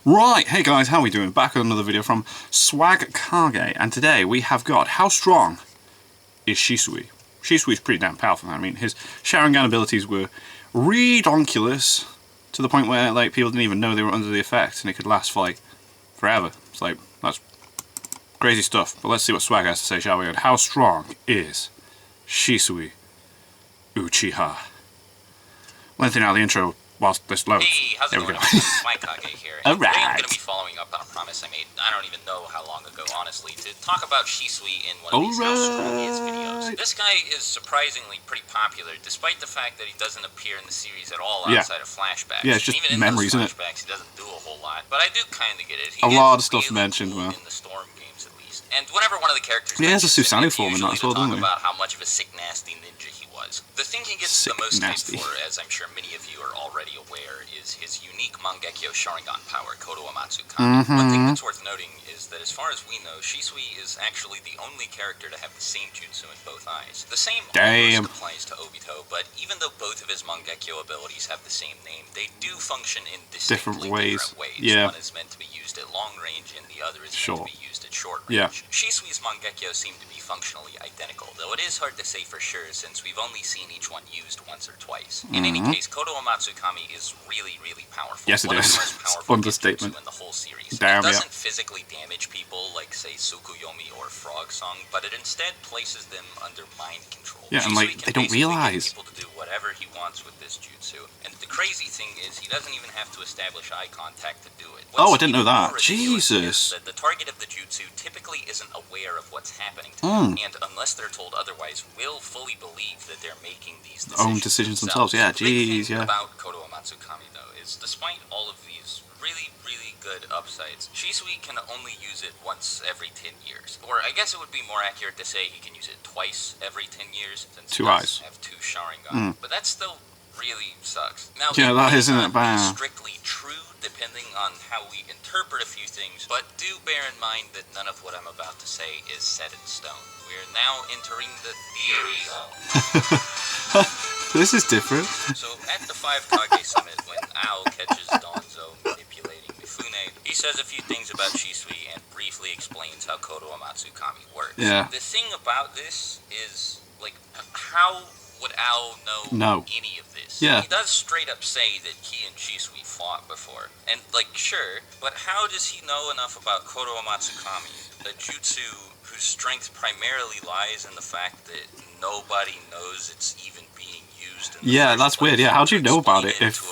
Right, hey guys, how are we doing? Back with another video from Swag Kage, and today we have got how strong is Shisui? Shisui's pretty damn powerful. I mean, his Sharingan abilities were redonkulous to the point where like people didn't even know they were under the effect, and it could last for like forever. It's like that's crazy stuff. But let's see what Swag has to say, shall we? And how strong is Shisui Uchiha? Lengthen out the intro whilst this loads. Hey, how's it going? Swag Kage here. Alright. Today I'm going to be following up on a promise I made, I don't even know how long ago, honestly, to talk about Shisui in one of these How Strong He Is videos. This guy is surprisingly pretty popular, despite the fact that he doesn't appear in the series at all outside of flashbacks. Yeah, it's just even memories, in those flashbacks, he doesn't do a whole lot, but I do kind of get it. A lot of stuff mentioned, cool in the Storm games, at least. And whenever one of the characters... Yeah, he has a Susanoo form in that as well, doesn't he? about how much of a sick, nasty ninja he was. The thing he gets the most hype for, as I'm sure many of you are already aware, is his unique Mangekyo Sharingan power, Kodo Amatsu Kami. One thing that's worth noting is that as far as we know, Shisui is actually the only character to have the same jutsu in both eyes. The same almost applies to Obito, but even though both of his Mangekyo abilities have the same name, they do function in different ways. Yeah. One is meant to be used at long range, and the other is meant to be used at short range. Yeah. Shisui's Mangekyo seem to be functionally identical, though it is hard to say for sure since we've only seen each one used once or twice. In any case, Kodo Amatsu Kami is really, really powerful. Yes, it is. Understatement. In the whole series. Damn, it doesn't physically damage people like, say, Tsukuyomi or Frog Song, but it instead places them under mind control. Yeah, and like, they don't realize. People to do whatever he wants with this jutsu. And the crazy thing is, he doesn't even have to establish eye contact to do it. Oh, I didn't know that. Jesus. That the target of the jutsu typically isn't aware of what's happening to them, and unless they're told otherwise, will fully believe that they're making these decisions themselves. Yeah, jeez, yeah. About Kodo Amatsu Kami, though, is despite all of these really, really good upsides, Shisui can only use it once every 10 years. Or I guess it would be more accurate to say he can use it twice every 10 years, since he does have two Sharingan. But that still really sucks. Now, yeah, that isn't bad. Strictly true, depending on how we interpret a few things, but do bear in mind that none of what I'm about to say is set in stone. We're now entering the theory zone. This is different. So, at the 5 Kage Summit, when Ao catches Danzo manipulating Mifune, he says a few things about Shisui and briefly explains how Kodo Amatsu Kami works. Yeah. The thing about this is, like, how would Ao know any of this? Yeah. He does straight up say that he and Shisui fought before. And, like, sure, but how does he know enough about Kodo Amatsu Kami, a jutsu whose strength primarily lies in the fact that nobody knows it's even being used in the that's place? weird. Yeah, how do you know about it if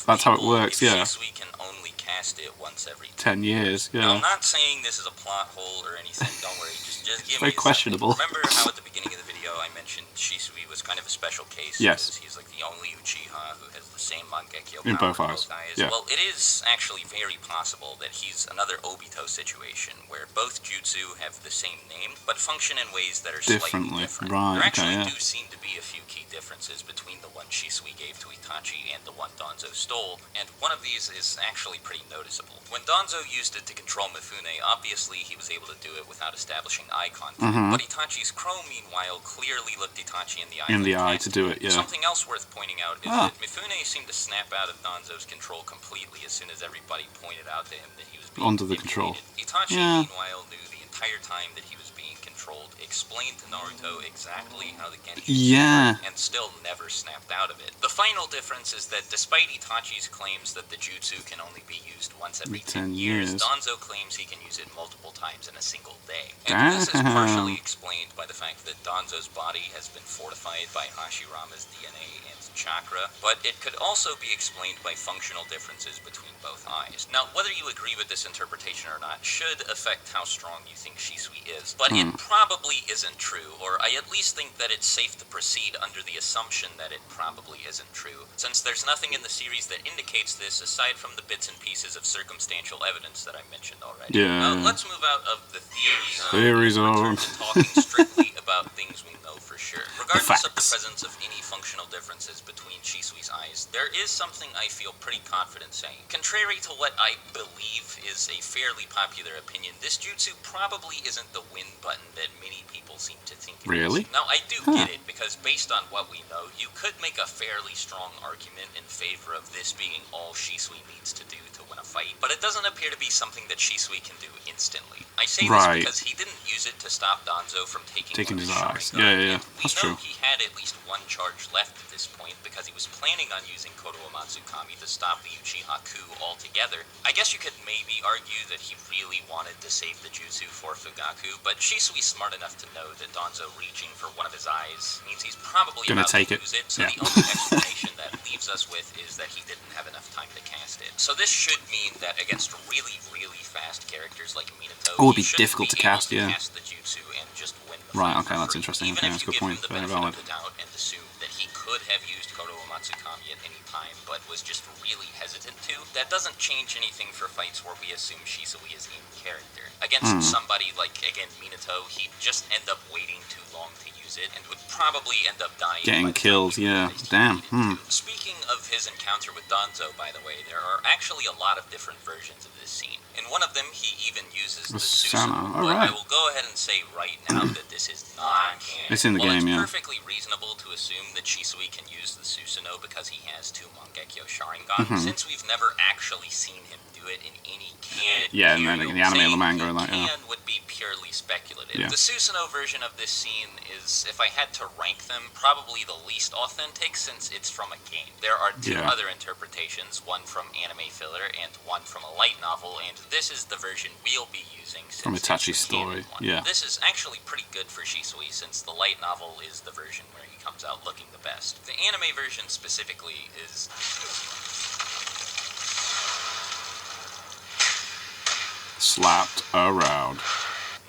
that's how it works? If yeah. Shisui can only cast it once every 10 years. Yeah. Now, I'm not saying this is a plot hole or anything. Don't worry. Just give me very questionable. Remember how at the beginning of the video I mentioned Shisui was kind of a special case? Yes. Because he's like the only Uchiha who has the same Mangekyo in power both eyes. Yeah. Well, it is actually very possible that he's another Obito situation where both jutsu have the same name, but function in ways that are slightly different. Right, there actually do seem to be a few key differences between the one Shisui gave to Itachi and the one Danzo stole, and one of these is actually pretty noticeable. When Danzo used it to control Mifune, obviously he was able to do it without establishing eye contact, but Itachi's crow, meanwhile, clearly looked Itachi in the eye to do it, yeah. Something else worth pointing out is that Mifune seemed to snap out of Danzo's control completely as soon as everybody pointed out to him that he was being under the control. Itachi, meanwhile, knew the entire time that he was being controlled, explained to Naruto exactly how the Genjutsu worked, and still never snapped out of it. The final difference is that despite Itachi's claims that the jutsu can only be used once every 10 years, Danzo claims he can use it multiple times in a single day. And this is partially explained by the fact that Danzo's body has been fortified by Hashirama's DNA and chakra, but it could also be explained by functional differences between both eyes. Now, whether you agree with this interpretation or not should affect how strong you think Shisui is, but it probably isn't true, or I at least think that it's safe to proceed under the assumption that it probably isn't true, since there's nothing in the series that indicates this aside from the bits and pieces of circumstantial evidence that I mentioned already. Yeah. Now, let's move out of the theory zone. Talking strictly about things we know for sure. Regardless of the presence of any functional differences between Shisui's eyes, there is something I feel pretty confident saying. Contrary to what I believe is a fairly popular opinion, this jutsu probably isn't the win button that many people seem to think it is. Now, I do get it, because based on what we know, you could make a fairly strong argument in favor of this being all Shisui needs to do to win a fight, but it doesn't appear to be something that Shisui can do instantly. I say this because he didn't use it to stop Danzo from taking his eyes. Yeah. That's true. He had at least one charge left at this point because he was planning on using Kodo Umatsukami to stop the Uchiha coup altogether. I guess you could maybe argue that he really wanted to save the jutsu for Fugaku, but Shisui's smart enough to know that Danzo reaching for one of his eyes means he's probably gonna about take to lose it, so the only explanation that leaves us with is that he didn't have enough time to cast it. So this should mean that against really, really fast characters like Minato, it would be difficult to cast, cast the jutsu and just win the right, fight okay, that's interesting. Even Okay, if that's a you good give point. him the Very benefit valid. of the doubt and assume that he could have used Kodo Umatsukami at any time, but was just really hesitant to, that doesn't change anything for fights where we assume Shisui is in character. Against somebody like, again, Minato, he'd just end up waiting too long to use it, and would probably end up dying. Getting killed, yeah. Damn. Speaking of his encounter with Danzo, by the way, there are actually a lot of different versions of this scene. In one of them, he even uses the Susanoo, but I will go ahead and say right now that this is not canon. It's in the game, it's yeah. perfectly reasonable to assume that Shisui can use the Susanoo because he has 2 Mangekyo Sharingan, since we've never actually seen him do it in any canon. Yeah, and then the anime and the manga and that, yeah. Would be purely speculative. Yeah. The Susanoo version of this scene is, if I had to rank them, probably the least authentic since it's from a game. There are 2 other interpretations, one from anime filler and one from a light novel, and this is the version we'll be using since From Itachi's story, yeah. This is actually pretty good for Shisui since the light novel is the version where he comes out looking the best. The anime version specifically is slapped around.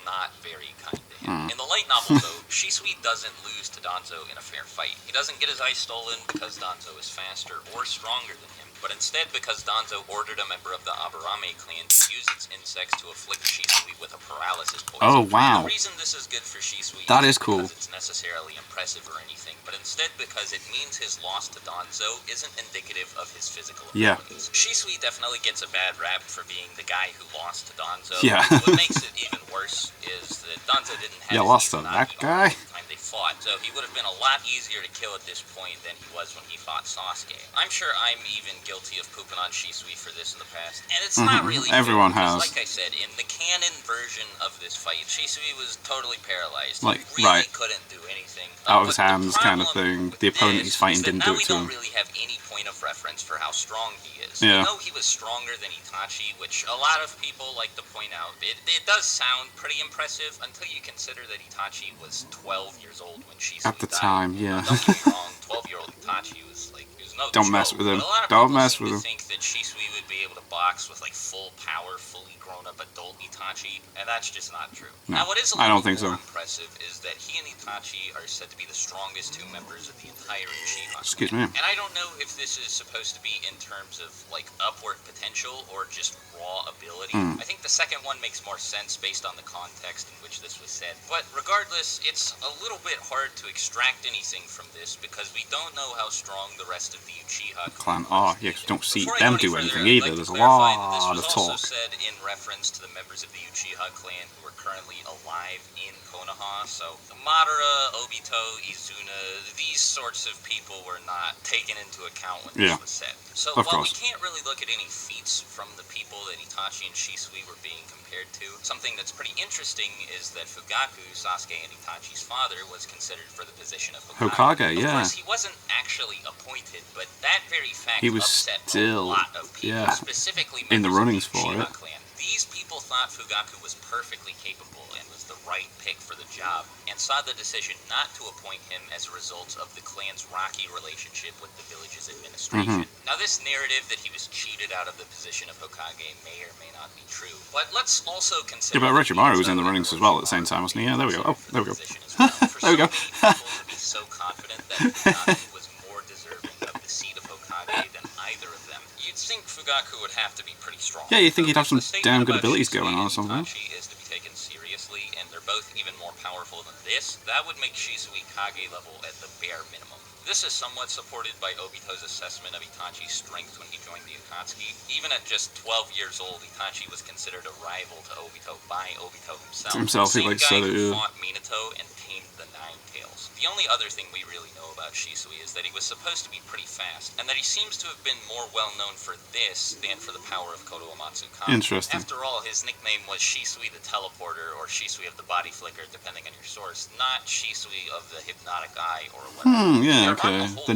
Not very kind to him. In the light novel, though, Shisui doesn't lose to Danzo in a fair fight. He doesn't get his eyes stolen because Danzo is faster or stronger than him, but instead because Danzo ordered a member of the Aburame clan to use its insects to afflict Shisui with a paralysis poison. Oh, wow. The reason this is good for Shisui that is cool. Because it's necessarily impressive or anything, but instead because it means his loss to Danzo isn't indicative of his physical abilities. Shisui definitely gets a bad rap for being the guy who lost to Danzo. Yeah. What makes it even worse is that Danzo didn't have lost to that guy? the time they fought, so he would have been a lot easier to kill at this point than he was when he fought Sasuke. I'm sure I'm even guilty of pooping on Shisui for this in the past, and it's not really Everyone fair, has. Like I said, in the canon version of this fight, Shisui was totally paralyzed. Like, he really couldn't do anything. Out of his hands kind of thing. The opponent he's fighting didn't do it to Now him. we don't really have any point of reference for how strong he is. Yeah. We know he was stronger than Itachi, which a lot of people like to point out. It does sound pretty impressive until you consider that Itachi was 12 years old when Shisui At the died. time, yeah. Don't get me wrong, 12-year-old Itachi was like, he was no Don't joke, mess with him. but a lot of Don't people mess seem with to him. think that Shisui would be able to box with like full power, fully grown-up adult Itachi, and that's just not true. No, now, what is a I little don't think more so. impressive is that he and Itachi are said to be the strongest 2 members of the entire Uchiha. Excuse me. And I don't know if this is supposed to be in terms of like upward potential or just raw ability. I think the second one makes more sense based on the context in which this was said. But regardless, it's a little bit hard to extract anything from this because we don't know how strong the rest of the Uchiha Clan are, yeah, 'cause you don't see Before I them go any do further, anything I'd either. like to There's a clarify that lot of This was talk. also said in reference to the members of the Uchiha clan who are currently alive in Konoha. So Madara, Obito, Izuna, these sorts of people were not taken into account when this was said. So Of while course. we can't really look at any feats from the people that Itachi and Shisui were being compared to, something that's pretty interesting is that Fugaku, Sasuke and Itachi's father, was considered for the position of Hokage. Hokage, Of yeah. course, he wasn't actually appointed, but that very fact He was upset still, a lot of people, yeah, specifically in the members of runnings for Uchiha it. clan. These people thought Fugaku was perfectly capable and was the right pick for the job, and saw the decision not to appoint him as a result of the clan's rocky relationship with the village's administration. Now, this narrative that he was cheated out of the position of Hokage may or may not be true, but let's also consider... Yeah, but Orochimaru was in the runnings as well at the same time, wasn't he? Yeah, there we go. Oh, there we go. There we go. People would be so confident that Fugaku was more deserving of the seat of Hokage than either of them. You'd think Fugaku would have to be pretty strong. Yeah, you'd think he'd have some The statement damn good about abilities Shisui going on or and something. Itachi is to be taken seriously, and they're both even more powerful than this, that would make Shisui Kage level at the bare minimum. This is somewhat supported by Obito's assessment of Itachi's strength when he joined the Akatsuki. Even at just 12 years old, Itachi was considered a rival to Obito by Obito himself. He Same like guy said it, who yeah. fought Minato and tamed the Nine Tails. The only other thing we really know about Shisui is that he was supposed to be pretty fast, and that he seems to have been more well known for this than for the power of Kodo Uematsu Kage. Interesting. After all, his nickname was Shisui the Teleporter, or Shisui of the Body Flicker, depending on your source, not Shisui of the Hypnotic Eye, or whatever. Yeah, okay. The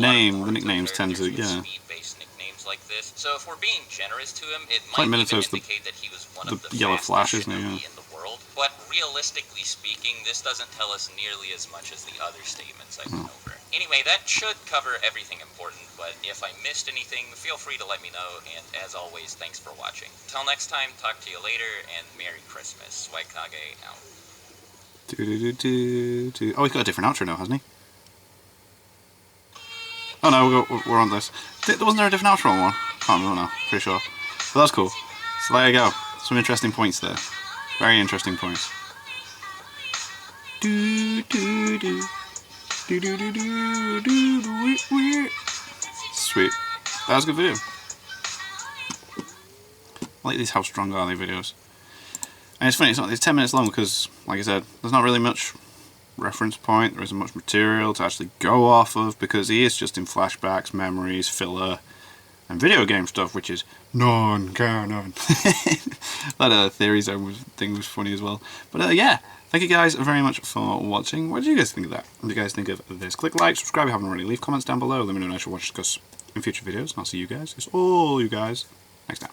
nicknames tend to, yeah. Speed-based nicknames like this. So if we're being generous to him, it Like might even Minato's indicate that he was one of the yellow fastest flash, isn't he? shinobi in the world. But realistically speaking, this doesn't tell us nearly as much as the other statements I went over. Anyway, that should cover everything important, but if I missed anything, feel free to let me know, and as always, thanks for watching. Till next time, talk to you later, and Merry Christmas. Swag Kage out. Oh, he's got a different outro now, hasn't he? Oh no, we're on this. Wasn't there a different outro on one? Can't remember now, pretty sure. But that's cool. So there you go. Some interesting points there. Very interesting points. Sweet. That was a good video. I like these How Strong Are They videos. And it's funny, it's 10 minutes long because, like I said, there's not really much reference point, there isn't much material to actually go off of, because he is just in flashbacks, memories, filler, and video game stuff, which is non-canon. That Theory Zone thing was funny as well. But yeah, thank you guys very much for watching. What did you guys think of that? What do you guys think of this? Click like, subscribe if you haven't already, leave comments down below, let me know what I should watch discuss in future videos, and I'll see you guys, it's all you guys, next time.